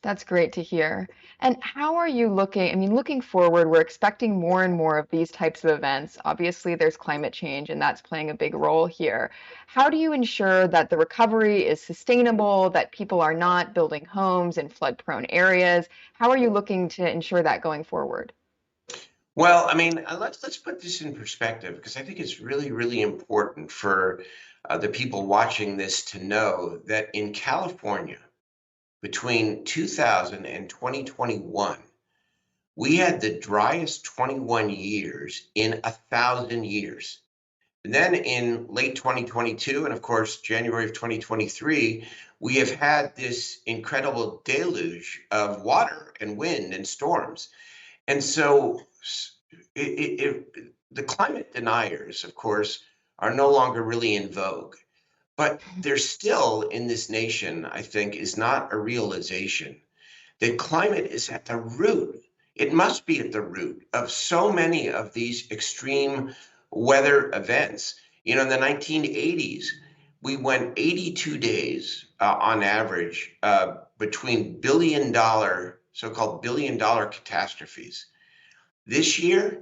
That's great to hear. And how are you looking? I mean, looking forward, we're expecting more and more of these types of events. Obviously, there's climate change, and that's playing a big role here. How do you ensure that the recovery is sustainable, that people are not building homes in flood-prone areas? How are you looking to ensure that going forward? Well, I mean, let's put this in perspective because I think it's really, really important for the people watching this to know that in California, between 2000 and 2021, we had the driest 21 years in 1,000 years. And then in late 2022, and of course, January of 2023, we have had this incredible deluge of water and wind and storms. And so the climate deniers, of course, are no longer really in vogue. But there's still in this nation, I think, is not a realization that climate is at the root. It must be at the root of so many of these extreme weather events. You know, in the 1980s, we went 82 days on average between so-called billion dollar catastrophes. This year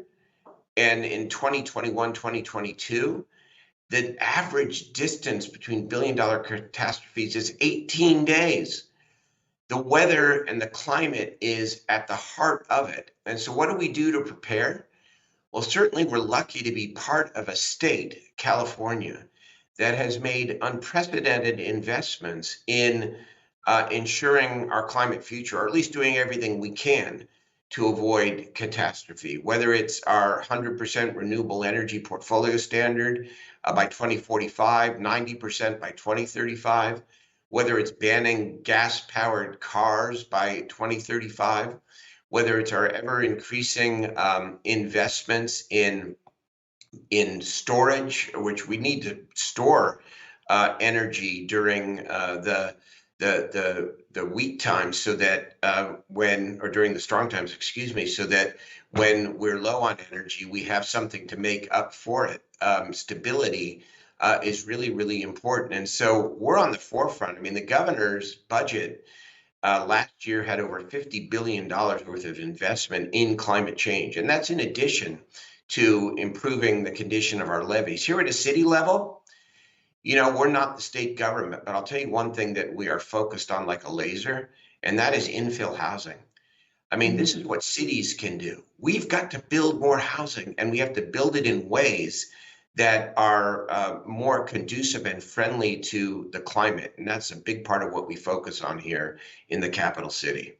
and in 2021, 2022, the average distance between billion dollar catastrophes is 18 days. The weather and the climate is at the heart of it. And so, what do we do to prepare? Well, certainly we're lucky to be part of a state, California, that has made unprecedented investments in ensuring our climate future, or at least doing everything we can to avoid catastrophe, whether it's our 100% renewable energy portfolio standard by 2045, 90% by 2035, whether it's banning gas-powered cars by 2035, whether it's our ever increasing investments in storage, which we need to store energy during the weak times, so that when or during the strong times, excuse me, so that when we're low on energy, we have something to make up for it. Stability is really, really important, and so we're on the forefront. I mean, the governor's budget last year had over $50 billion worth of investment in climate change. And that's in addition to improving the condition of our levees. Here at a city level, you know, we're not the state government, but I'll tell you one thing that we are focused on like a laser, and that is infill housing. I mean, this is what cities can do. We've got to build more housing, and we have to build it in ways that are more conducive and friendly to the climate. And that's a big part of what we focus on here in the capital city.